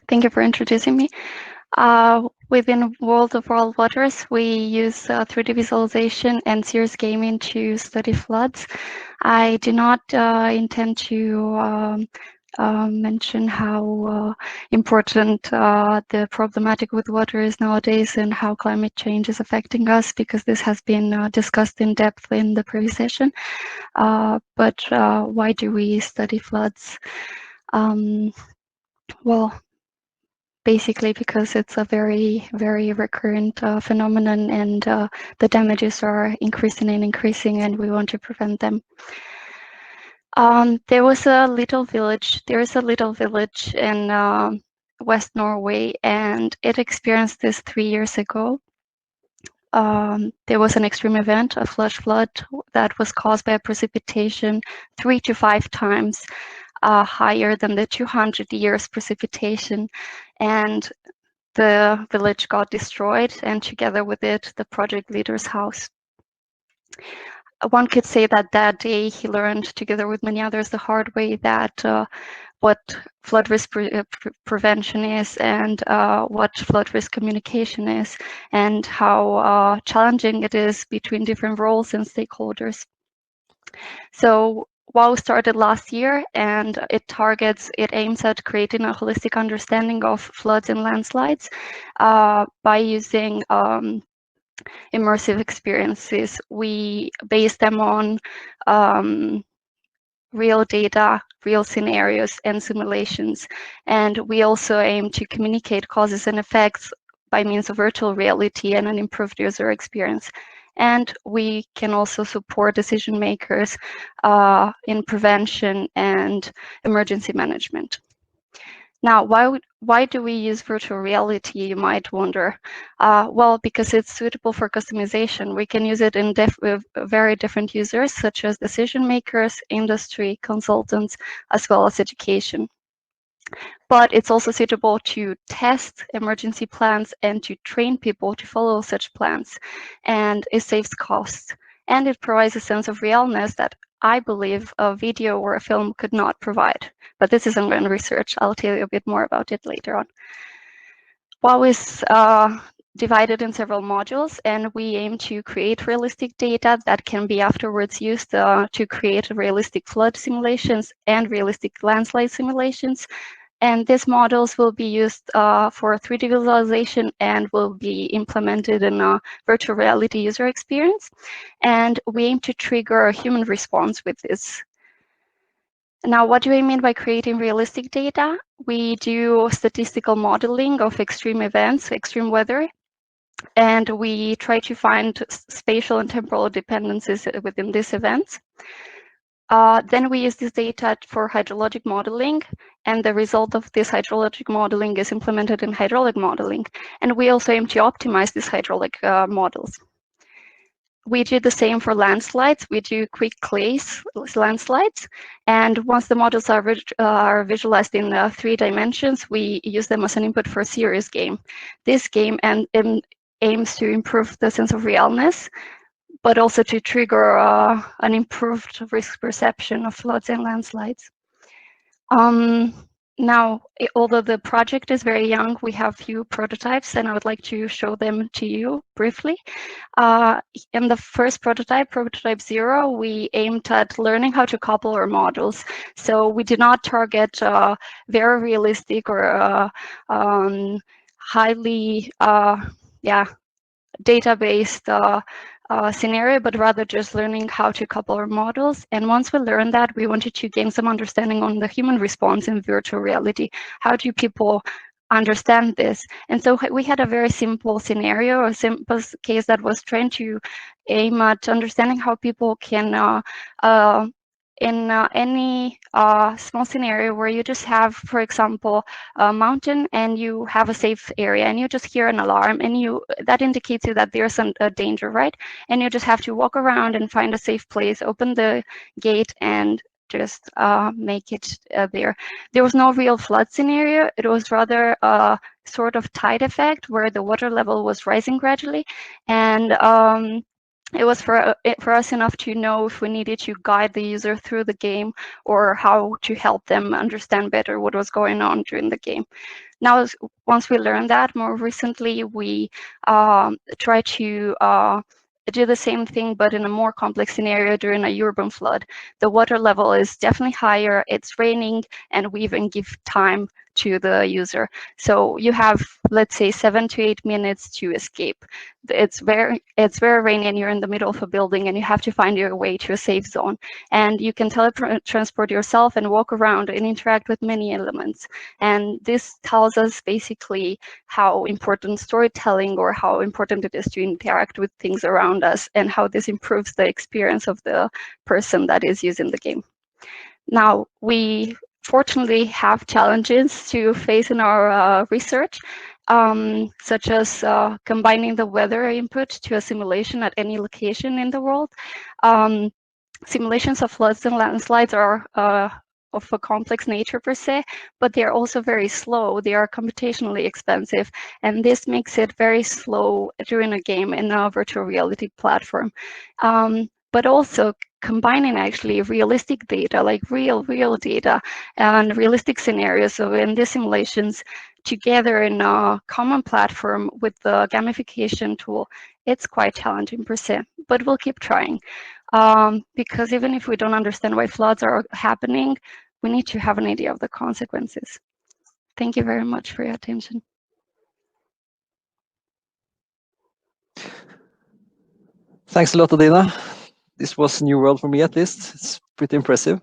Thank you for introducing me. Within World of World Waters, we use 3D visualization and serious gaming to study floods. I do not intend to mention how important the problematic with water is nowadays and how climate change is affecting us, because this has been discussed in depth in the previous session. But why do we study floods? Well, basically because it's a very, very recurrent phenomenon, and the damages are increasing and increasing, and we want to prevent them. There is a little village in West Norway, and it experienced this 3 years ago. There was an extreme event, a flash flood, that was caused by a precipitation 3 to 5 times higher than the 200 years precipitation, and the village got destroyed, and together with it, the project leader's house. One could say that that day he learned, together with many others, the hard way, that what flood risk prevention is, and what flood risk communication is, and how challenging it is between different roles and stakeholders. So WoW started last year, and it aims at creating a holistic understanding of floods and landslides by using immersive experiences. We base them on real data, real scenarios, and simulations. And we also aim to communicate causes and effects by means of virtual reality and an improved user experience. And we can also support decision makers in prevention and emergency management. Now, why do we use virtual reality, you might wonder? Well, because it's suitable for customization. We can use it in very different users, such as decision makers, industry, consultants, as well as education. But it's also suitable to test emergency plans and to train people to follow such plans. And it saves costs. And it provides a sense of realness that I believe a video or a film could not provide. But this is ongoing research. I'll tell you a bit more about it later on. WoW is divided in several modules, and we aim to create realistic data that can be afterwards used to create realistic flood simulations and realistic landslide simulations. And these models will be used for 3D visualization and will be implemented in a virtual reality user experience. And we aim to trigger a human response with this. Now, what do we mean by creating realistic data? We do statistical modeling of extreme events, extreme weather, and we try to find spatial and temporal dependencies within these events. Then we use this data for hydrologic modeling, and the result of this hydrologic modeling is implemented in hydraulic modeling. And we also aim to optimize these hydraulic models. We do the same for landslides. We do quick clays landslides, and once the models are visualized in 3 dimensions, we use them as an input for a serious game. This game aims to improve the sense of realness, but also to trigger an improved risk perception of floods and landslides. Now, although the project is very young, we have few prototypes, and I would like to show them to you briefly. In the first prototype 0, we aimed at learning how to couple our models. So we did not target very realistic or highly data-based scenario, but rather just learning how to couple our models. And once we learned that, we wanted to gain some understanding on the human response in virtual reality. How do people understand this? And so we had a very simple scenario, a simple case that was trying to aim at understanding how people can in any small scenario where you just have, for example, a mountain and you have a safe area and you just hear an alarm, and that indicates you that there's a danger, right? And you just have to walk around and find a safe place, open the gate, and just make it there. There was no real flood scenario. It was rather a sort of tide effect where the water level was rising gradually, and it was for us enough to know if we needed to guide the user through the game or how to help them understand better what was going on during the game. Now, once we learned that, more recently, we try to do the same thing, but in a more complex scenario during a urban flood. The water level is definitely higher, it's raining, and we even give time to the user. So you have, let's say, 7 to 8 minutes to escape. It's very rainy and you're in the middle of a building and you have to find your way to a safe zone. And you can teletransport yourself and walk around and interact with many elements. And this tells us basically how important storytelling or how important it is to interact with things around us and how this improves the experience of the person that is using the game. Now, we fortunately have challenges to face in our research, such as combining the weather input to a simulation at any location in the world. Simulations of floods and landslides are of a complex nature per se, but they're also very slow. They are computationally expensive, and this makes it very slow during a game in a virtual reality platform. But also combining actually realistic data, like real data and realistic scenarios. So in these simulations, together in a common platform with the gamification tool, it's quite challenging per se, but we'll keep trying. Because even if we don't understand why floods are happening, we need to have an idea of the consequences. Thank you very much for your attention. Thanks a lot, Adina. This was a new world for me, at least. It's pretty impressive.